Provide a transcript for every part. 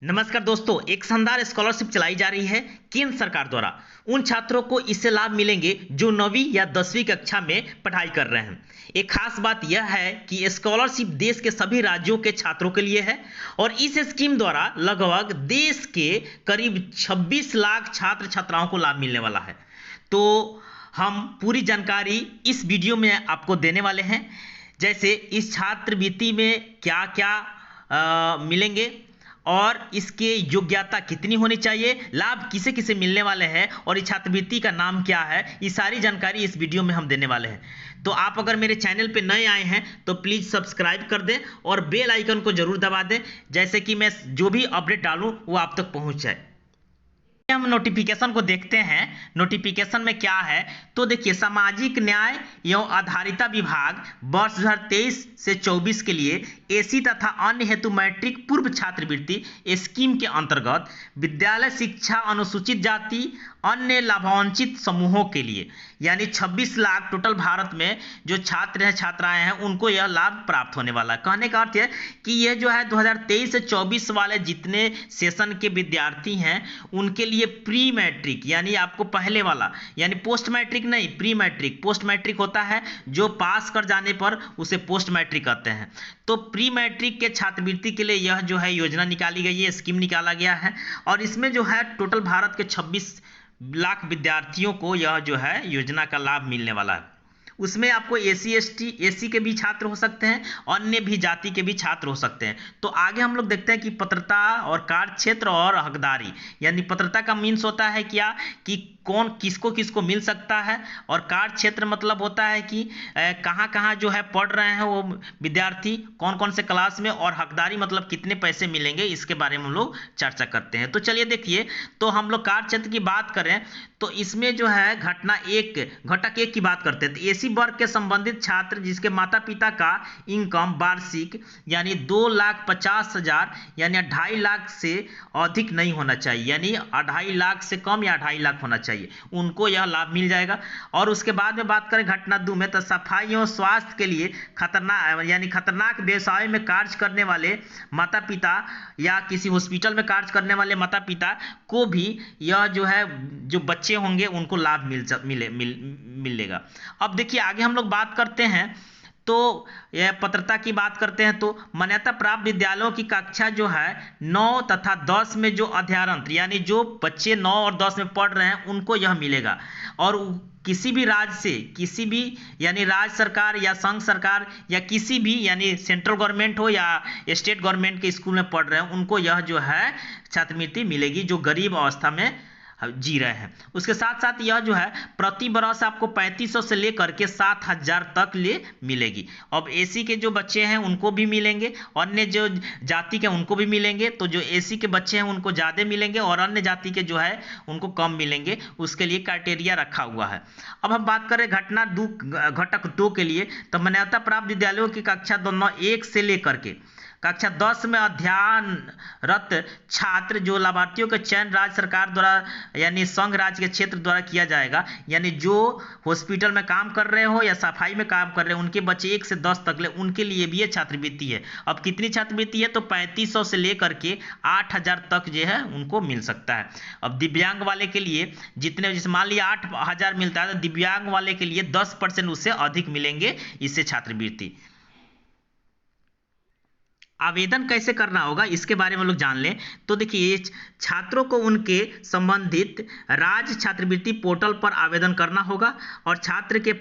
नमस्कार दोस्तों, एक शानदार स्कॉलरशिप चलाई जा रही है केंद्र सरकार द्वारा। उन छात्रों को इससे लाभ मिलेंगे जो 9वीं या 10वीं कक्षा में पढ़ाई कर रहे हैं। एक खास बात यह है कि स्कॉलरशिप देश के सभी राज्यों के छात्रों के लिए है और इस स्कीम द्वारा लगभग देश के करीब 26 लाख छात्र छात्राओं को लाभ मिलने वाला है। तो हम पूरी जानकारी इस वीडियो में आपको देने वाले हैं, जैसे इस छात्रवृत्ति में क्या क्या मिलेंगे और इसके योग्यता कितनी होनी चाहिए, लाभ किसे किसे मिलने वाले हैं और इस छात्रवृत्ति का नाम क्या है। ये सारी जानकारी इस वीडियो में हम देने वाले हैं। तो आप अगर मेरे चैनल पे नए आए हैं तो प्लीज़ सब्सक्राइब कर दें और बेल आइकन को जरूर दबा दें, जैसे कि मैं जो भी अपडेट डालूं वो आप तक पहुंच जाए। हम नोटिफिकेशन को देखते हैं। नोटिफिकेशन में क्या है तो देखिए, सामाजिक न्याय एवं आधारिता विभाग वर्ष 2023 से 24 के लिए एसी तथा अन्य हेतु मैट्रिक पूर्व छात्रवृत्ति स्कीम के अंतर्गत विद्यालय शिक्षा अनुसूचित जाति अन्य लाभान्वित समूहों के लिए यानी 26 लाख टोटल भारत में जो छात्र हैं छात्राएं हैं उनको यह लाभ प्राप्त होने वाला है। कहने का अर्थ है कि यह जो है 2023 से 24 वाले जितने सेशन के विद्यार्थी हैं उनके लिए प्री मैट्रिक यानी आपको पहले वाला यानी पोस्ट मैट्रिक नहीं, प्री मैट्रिक। पोस्ट मैट्रिक होता है जो पास कर जाने पर उसे पोस्ट मैट्रिक कहते हैं। तो प्री मैट्रिक के छात्रवृत्ति के लिए यह जो है योजना निकाली गई है, स्कीम निकाला गया है और इसमें जो है टोटल भारत के 26 लाख विद्यार्थियों को यह जो है योजना का लाभ मिलने वाला है। उसमें आपको एसी एसटी के भी छात्र हो सकते हैं, अन्य भी जाति के भी छात्र हो सकते हैं। तो आगे हम लोग देखते हैं कि पात्रता और कार्य क्षेत्र और हकदारी, यानी पात्रता का मीन्स होता है क्या कि कौन किसको किसको मिल सकता है, और कार्य क्षेत्र मतलब होता है कि कहाँ कहाँ जो है पढ़ रहे हैं वो विद्यार्थी, कौन कौन से क्लास में, और हकदारी मतलब कितने पैसे मिलेंगे, इसके बारे में हम लोग चर्चा करते हैं। तो चलिए देखिए, तो हम लोग कार्य क्षेत्र की बात करें तो इसमें जो है घटक एक की बात करते हैं। तो एसी वर्ग के संबंधित छात्र जिसके माता पिता का इनकम वार्षिक यानी 2,50,000 यानी 2.5 लाख से अधिक नहीं होना चाहिए, यानी 2.5 लाख से कम या 2.5 लाख होना चाहिए, उनको यह लाभ मिल जाएगा। और उसके बाद में बात करें घटना 2 में, तो सफाई और स्वास्थ्य के लिए खतरनाक व्यवसाय में कार्य करने वाले माता पिता या किसी हॉस्पिटल में कार्य करने वाले माता पिता को भी यह जो है जो बच्चे होंगे उनको लाभ मिलेगा। अब देखिए आगे हम लोग बात करते हैं, तो यह पात्रता की बात करते हैं। तो मान्यता प्राप्त विद्यालयों की कक्षा जो है 9 तथा 10 में जो अध्ययनरत यानी जो बच्चे 9 और 10 में पढ़ रहे हैं उनको यह मिलेगा। और किसी भी राज्य से किसी भी यानी राज्य सरकार या संघ सरकार या किसी भी यानी सेंट्रल गवर्नमेंट हो या स्टेट गवर्नमेंट के स्कूल में पढ़ रहे हैं उनको यह जो है छात्रवृत्ति मिलेगी जो गरीब अवस्था में जी रहे हैं। उसके साथ साथ यह जो है प्रति बरस आपको 3500 से लेकर के 7,000 तक ले मिलेगी। अब एसी के जो बच्चे हैं उनको भी मिलेंगे, अन्य जो जाति के उनको भी मिलेंगे। तो जो एसी के बच्चे हैं उनको ज़्यादा मिलेंगे और अन्य जाति के जो है उनको कम मिलेंगे, उसके लिए क्राइटेरिया रखा हुआ है। अब हम बात करें घटक 2 के लिए, तो मान्यता प्राप्त विद्यालयों की कक्षा 1 से लेकर के कक्षा 10 में अध्ययनरत छात्र जो लाभार्थियों का चयन राज्य सरकार द्वारा यानी संघ राज्य के क्षेत्र द्वारा किया जाएगा, यानी जो हॉस्पिटल में काम कर रहे हो या सफाई में काम कर रहे हो उनके बच्चे 1 से 10 तक ले उनके लिए भी ये छात्रवृत्ति है। अब कितनी छात्रवृत्ति है तो 3500 से लेकर के 8,000 तक जो है उनको मिल सकता है। अब दिव्यांग वाले के लिए जैसे मान लिया 8,000 मिलता है तो दिव्यांग वाले के लिए 10% उससे अधिक मिलेंगे इससे छात्रवृत्ति। आवेदन कैसे करना होगा इसके बारे में लोग जान लें। तो देखिए, छात्रों को उनके संबंधित राज्य छात्रवृत्ति पोर्टल पर आवेदन करना होगा और छात्र के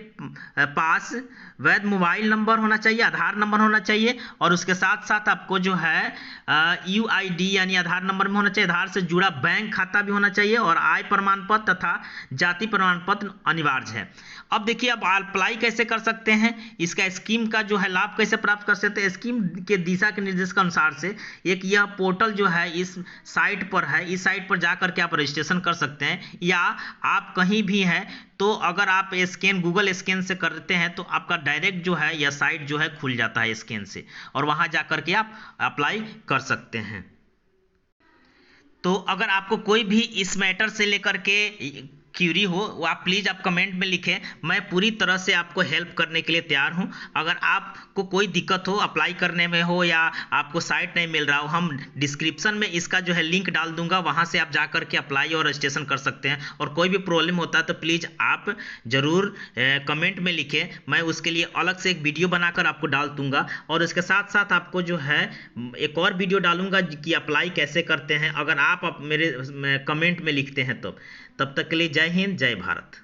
पास वैध मोबाइल नंबर होना चाहिए, आधार नंबर होना चाहिए, और उसके साथ साथ आपको जो है यूआईडी यानी आधार नंबर में होना चाहिए, आधार से जुड़ा बैंक खाता भी होना चाहिए, और आय प्रमाण पत्र तथा जाति प्रमाण पत्र अनिवार्य है। अब देखिए, अब अप्लाई कैसे कर सकते हैं, इसका स्कीम का जो है लाभ कैसे प्राप्त कर सकते हैं। स्कीम के दिशा के निर्देश के अनुसार से एक यह पोर्टल जो है इस साइट पर है, इस साइट पर जाकर के आप रजिस्ट्रेशन कर सकते हैं, या आप कहीं भी हैं तो अगर आप गूगल स्कैन से करते हैं तो आपका डायरेक्ट जो है यह साइट जो है खुल जाता है स्कैन से, और वहां जाकर के आप अप्लाई कर सकते हैं। तो अगर आपको कोई भी इस मैटर से लेकर के क्यूरी हो वो आप प्लीज़ आप कमेंट में लिखें। मैं पूरी तरह से आपको हेल्प करने के लिए तैयार हूं। अगर आपको कोई दिक्कत हो अप्लाई करने में हो या आपको साइट नहीं मिल रहा हो, हम डिस्क्रिप्शन में इसका जो है लिंक डाल दूंगा, वहां से आप जा कर के अप्लाई और रजिस्ट्रेशन कर सकते हैं। और कोई भी प्रॉब्लम होता है तो प्लीज़ आप ज़रूर कमेंट में लिखें, मैं उसके लिए अलग से एक वीडियो बनाकर आपको डाल दूंगा। और इसके साथ साथ आपको जो है एक और वीडियो डालूंगा कि अप्लाई कैसे करते हैं, अगर आप मेरे कमेंट में लिखते हैं तो। तब तक के लिए जय हिंद, जय भारत।